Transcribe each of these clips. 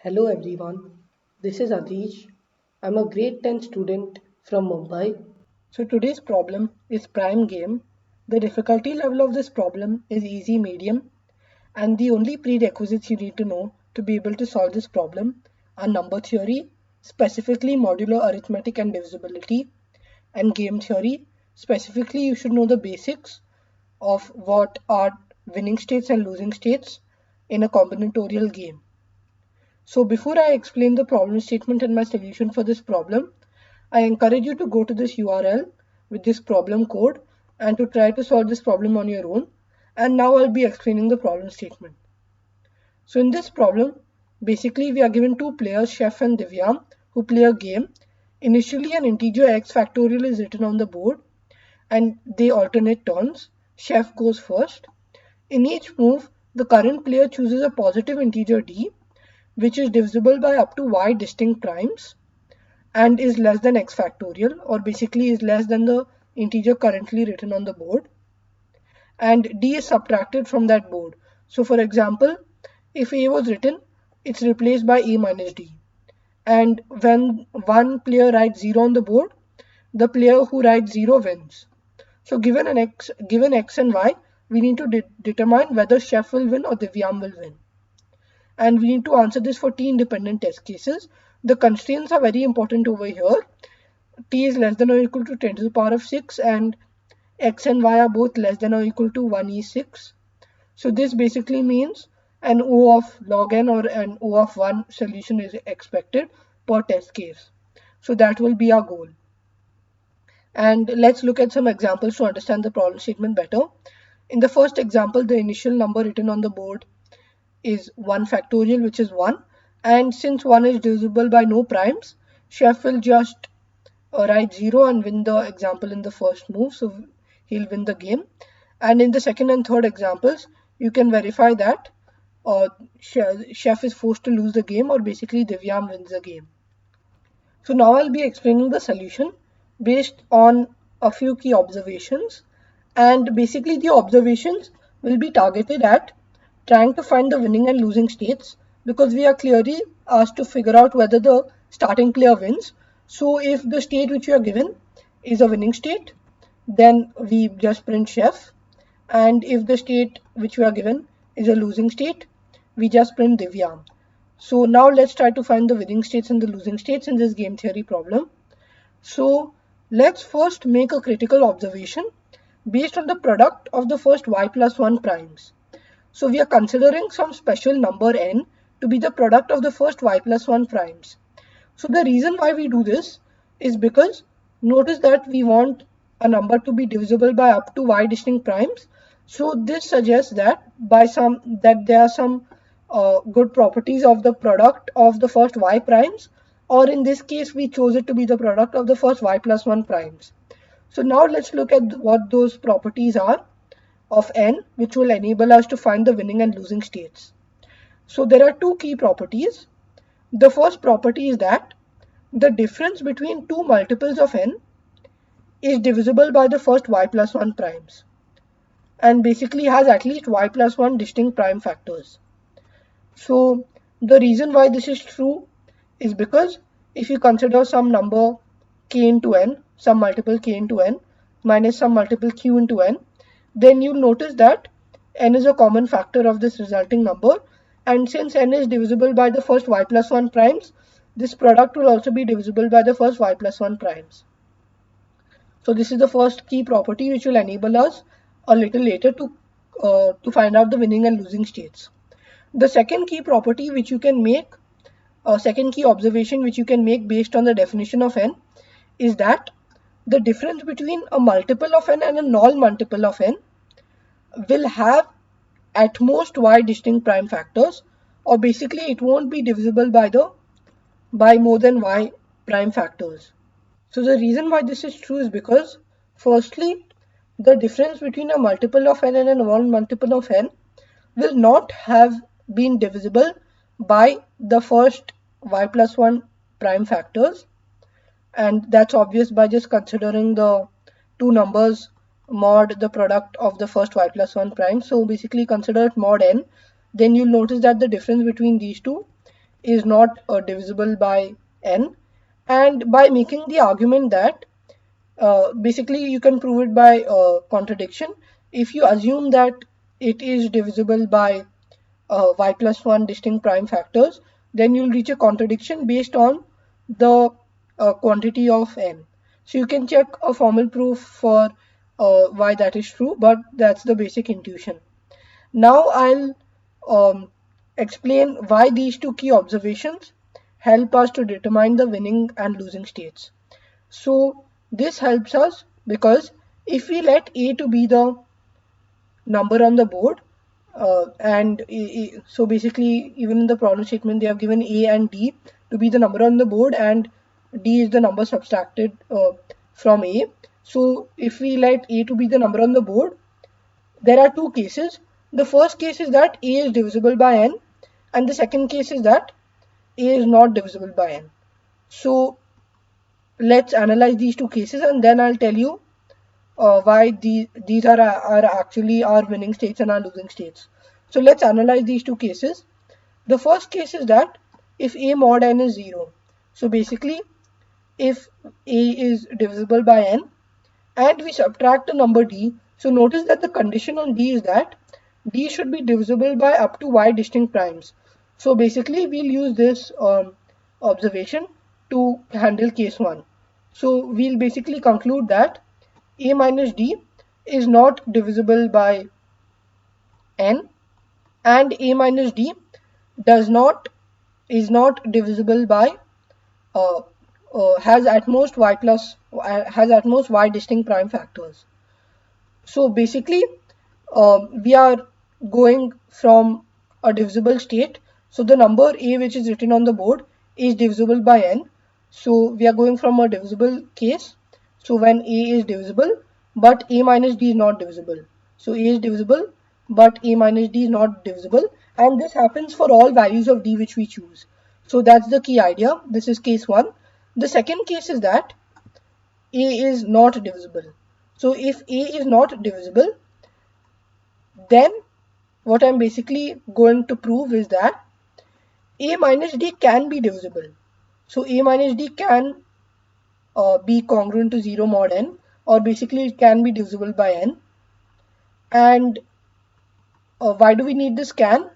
Hello everyone, this is Adish. I'm a grade 10 student from Mumbai. So today's problem is prime game. The difficulty level of this problem is easy medium, and the only prerequisites you need to know to be able to solve this problem are number theory, specifically modular arithmetic and divisibility, and game theory. Specifically, you should know the basics of what are winning states and losing states in a combinatorial game. So before I explain the problem statement and my solution for this problem, I encourage you to go to this URL with this problem code and to try to solve this problem on your own. And now I'll be explaining the problem statement. So in this problem, basically we are given two players, Chef and Divyam, who play a game. Initially an integer x factorial is written on the board and they alternate turns. Chef goes first. In each move, the current player chooses a positive integer d which is divisible by up to y distinct primes and is less than x factorial, or basically is less than the integer currently written on the board, and d is subtracted from that board. So for example, if a was written, it's replaced by a minus d, and when one player writes 0 on the board, the player who writes 0 wins. So given x and y, we need to determine whether Chef will win or Divyam will win, and we need to answer this for t independent test cases. The constraints are very important over here. T is less than or equal to 10 to the power of 6 and x and y are both less than or equal to 1e6. So this basically means an O of log n or an O of 1 solution is expected per test case. So that will be our goal. And let's look at some examples to understand the problem statement better. In the first example, the initial number written on the board is 1 factorial, which is 1, and since 1 is divisible by no primes, Chef will just write 0 and win the example in the first move, so he'll win the game. And in the second and third examples, you can verify that Chef is forced to lose the game, or basically Divyam wins the game. So now I'll be explaining the solution based on a few key observations, and basically the observations will be targeted at trying to find the winning and losing states, because we are clearly asked to figure out whether the starting player wins. So if the state which you are given is a winning state, then we just print Chef, and if the state which we are given is a losing state, we just print Divyam. So now let's try to find the winning states and the losing states in this game theory problem. So let's first make a critical observation based on the product of the first y plus 1 primes. So we are considering some special number n to be the product of the first y plus 1 primes. So the reason why we do this is because notice that we want a number to be divisible by up to y distinct primes. So this suggests that there are some good properties of the product of the first y primes, or in this case we chose it to be the product of the first y plus 1 primes. So now let's look at what those properties are of n, which will enable us to find the winning and losing states. So there are two key properties. The first property is that the difference between two multiples of n is divisible by the first y plus 1 primes, and basically has at least y plus 1 distinct prime factors. So the reason why this is true is because if you consider some number k into n, some multiple k into n, minus some multiple q into n, then you'll notice that n is a common factor of this resulting number, and since n is divisible by the first y plus 1 primes, this product will also be divisible by the first y plus 1 primes. So this is the first key property which will enable us a little later to find out the winning and losing states. The second key property which you can make, second key observation which you can make based on the definition of n, is that the difference between a multiple of n and a null multiple of n will have at most y distinct prime factors, or basically it won't be divisible by more than y prime factors. So the reason why this is true is because firstly, the difference between a multiple of n and a non-multiple of n will not have been divisible by the first y plus 1 prime factors, and that's obvious by just considering the two numbers mod the product of the first y plus 1 prime. So basically consider it mod n, then you'll notice that the difference between these two is not divisible by n, and by making the argument that basically you can prove it by contradiction. If you assume that it is divisible by y plus 1 distinct prime factors, then you'll reach a contradiction based on the quantity of n. So you can check a formal proof for why that is true, but that's the basic intuition. Now I'll um, explain why these two key observations help us to determine the winning and losing states. So this helps us because if we let A to be the number on the board, so basically even in the problem statement they have given A and D to be the number on the board, and D is the number subtracted from A. So if we let A to be the number on the board, there are two cases. The first case is that A is divisible by n, and the second case is that A is not divisible by n. So let's analyze these two cases, and then I'll tell you why these are actually our winning states and our losing states. So let's analyze these two cases. The first case is that if A mod n is 0, so basically if A is divisible by n and we subtract the number D, so notice that the condition on D is that D should be divisible by up to y distinct primes. So basically we'll use this observation to handle case 1. So we'll basically conclude that A minus D is not divisible by n, and A minus D is not divisible by uh, has at most y distinct prime factors. So basically we are going from a divisible state. So the number A which is written on the board is divisible by n. So we are going from a divisible case. So when A is divisible but A minus D is not divisible. So A is divisible but A minus D is not divisible, and this happens for all values of D which we choose. So that's the key idea. This is case 1. The second case is that A is not divisible. So if A is not divisible, then what I'm basically going to prove is that A minus D can be divisible. So A minus D can be congruent to 0 mod n, or basically it can be divisible by n. And why do we need this can?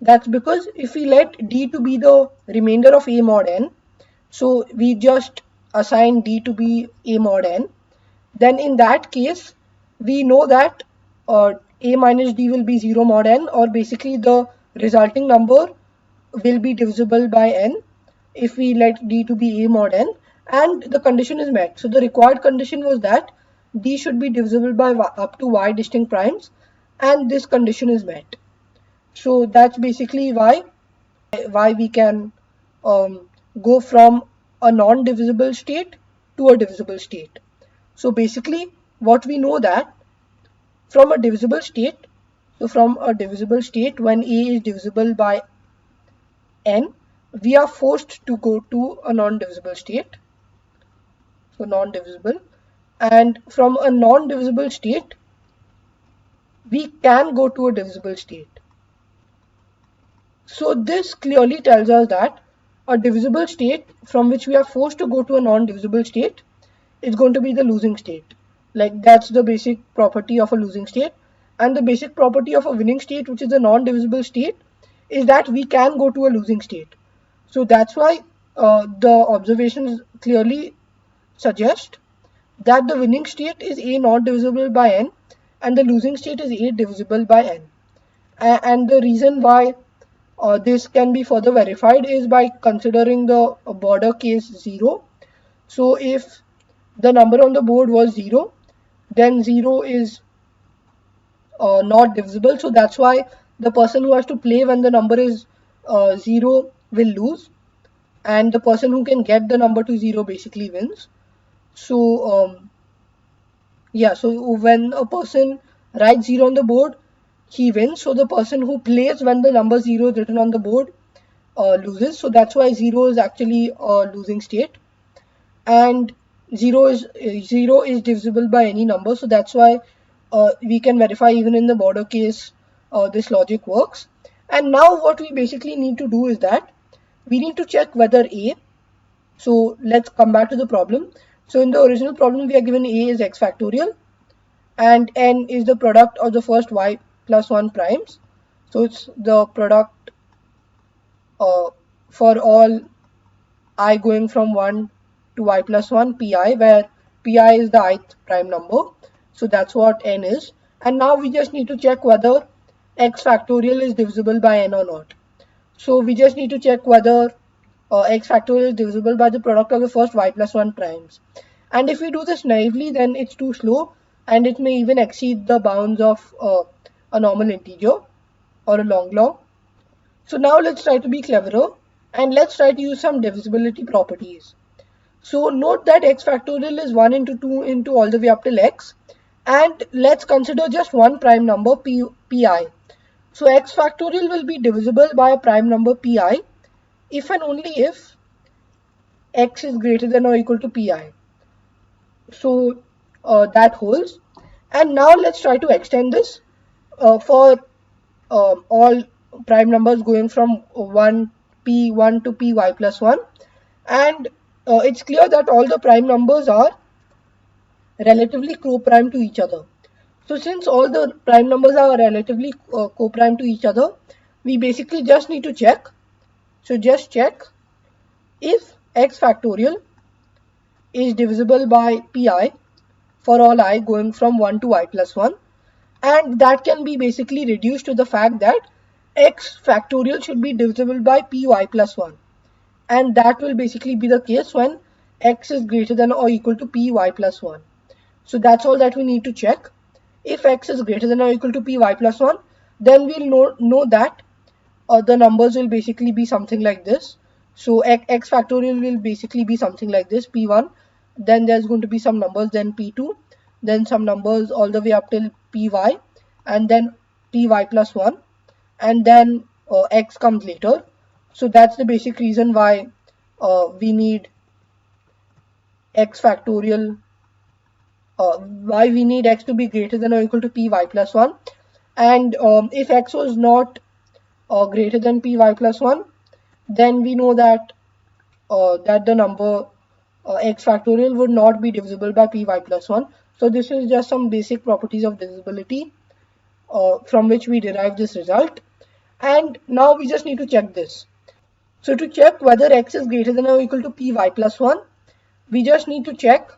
That's because if we let D to be the remainder of A mod n, so we just assign D to be A mod n, then in that case we know that A minus D will be 0 mod n, or basically the resulting number will be divisible by n if we let D to be A mod n, and the condition is met. So the required condition was that D should be divisible by up to y distinct primes, and this condition is met. So that's basically why we can go from a non-divisible state to a divisible state. So basically what we know that from a divisible state, when A is divisible by n, we are forced to go to a non-divisible state. So non-divisible, and from a non-divisible state we can go to a divisible state. So this clearly tells us that a divisible state from which we are forced to go to a non-divisible state is going to be the losing state. Like that's the basic property of a losing state. And the basic property of a winning state, which is a non-divisible state, is that we can go to a losing state. So that's why the observations clearly suggest that the winning state is A not divisible by n and the losing state is A divisible by n. And the reason why this can be further verified is by considering the border case 0. So if the number on the board was 0, then 0 is not divisible. So that's why the person who has to play when the number is 0 will lose, and the person who can get the number to 0 basically wins. So yeah, so when a person writes 0 on the board, he wins. So the person who plays when the number 0 is written on the board loses. So that's why 0 is actually a losing state, and 0 is divisible by any number. So that's why we can verify even in the border case this logic works. And now what we basically need to do is that we need to check whether A. So let's come back to the problem. So in the original problem, we are given A is x factorial and n is the product of the first y plus 1 primes. So it's the product for all I going from 1 to y plus 1 pi, where pi is the ith prime number. So that's what n is. And now we just need to check whether x factorial is divisible by n or not. So we just need to check whether x factorial is divisible by the product of the first y plus 1 primes. And if we do this naively, then it's too slow and it may even exceed the bounds of a normal integer or a long log. So now let's try to be cleverer and let's try to use some divisibility properties. So note that x factorial is 1 into 2 into all the way up till x, and let's consider just one prime number pi. So x factorial will be divisible by a prime number pi if and only if x is greater than or equal to pi. So that holds. And now let's try to extend this for all prime numbers going from 1 p1 to py plus 1, and it's clear that all the prime numbers are relatively co-prime to each other. So since all the prime numbers are relatively co-prime to each other, we basically just need to check. So just check if x factorial is divisible by pi for all I going from 1 to I plus 1, and that can be basically reduced to the fact that x factorial should be divisible by py plus 1, and that will basically be the case when x is greater than or equal to py plus 1. So that's all that we need to check. If x is greater than or equal to py plus 1, then we'll know that the numbers will basically be something like this. So x factorial will basically be something like this: p1, then there's going to be some numbers, then p2, then some numbers all the way up till py, and then py plus 1, and then x comes later. So that's the basic reason why we need x factorial, why we need x to be greater than or equal to py plus 1. And if x was not greater than py plus 1, then we know that that the number x factorial would not be divisible by py plus 1. So this is just some basic properties of divisibility from which we derive this result. And now we just need to check this. So to check whether x is greater than or equal to py plus 1, we just need to check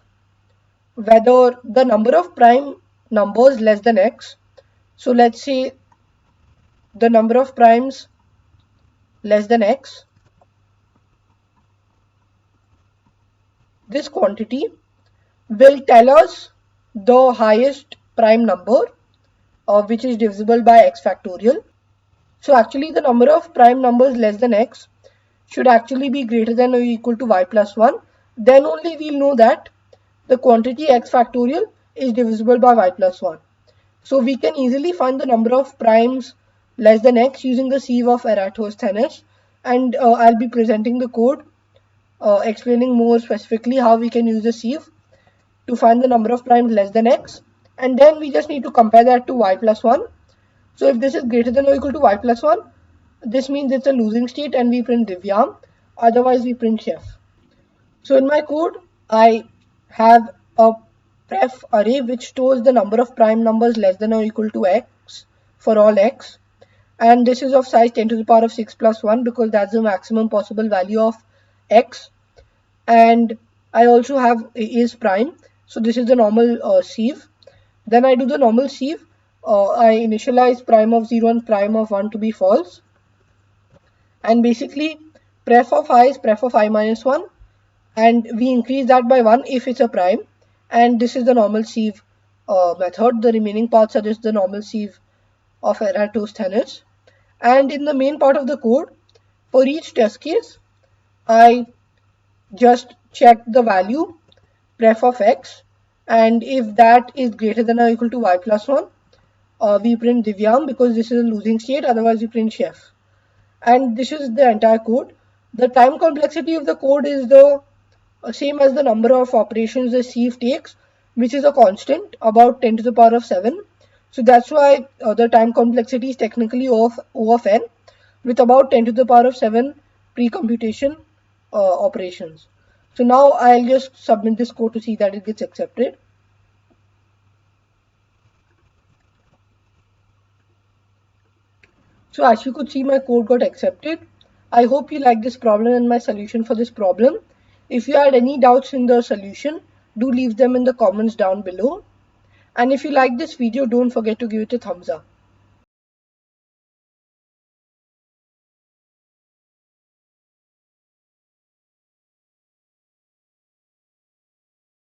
whether the number of prime numbers less than x. So let's say the number of primes less than x, this quantity will tell us the highest prime number which is divisible by x factorial. So actually the number of prime numbers less than x should actually be greater than or equal to y plus 1. Then only we'll know that the quantity x factorial is divisible by y plus 1. So we can easily find the number of primes less than x using the sieve of Eratosthenes, and I'll be presenting the code explaining more specifically how we can use the sieve to find the number of primes less than x, and then we just need to compare that to y plus 1. So if this is greater than or equal to y plus 1, this means it's a losing state and we print Divyam, otherwise we print chef. So in my code, I have a pref array which stores the number of prime numbers less than or equal to x for all x, and this is of size 10 to the power of 6 plus 1 because that's the maximum possible value of x. And I also have is prime, so this is the normal sieve. Then I do the normal sieve. I initialize prime of 0 and prime of 1 to be false, and basically pref of I is pref of I minus 1, and we increase that by 1 if it's a prime, and this is the normal sieve method. The remaining parts are just the normal sieve of Eratosthenes. And in the main part of the code, for each test case, I just check the value pref of x, and if that is greater than or equal to y plus 1, we print Divyam because this is a losing state, otherwise we print chef. And this is the entire code. The time complexity of the code is the same as the number of operations the sieve takes, which is a constant, about 10 to the power of 7. So that's why the time complexity is technically O of n, with about 10 to the power of 7 pre-computation operations. So now I'll just submit this code to see that it gets accepted. So as you could see, my code got accepted. I hope you like this problem and my solution for this problem. If you had any doubts in the solution, do leave them in the comments down below. And if you like this video, don't forget to give it a thumbs up.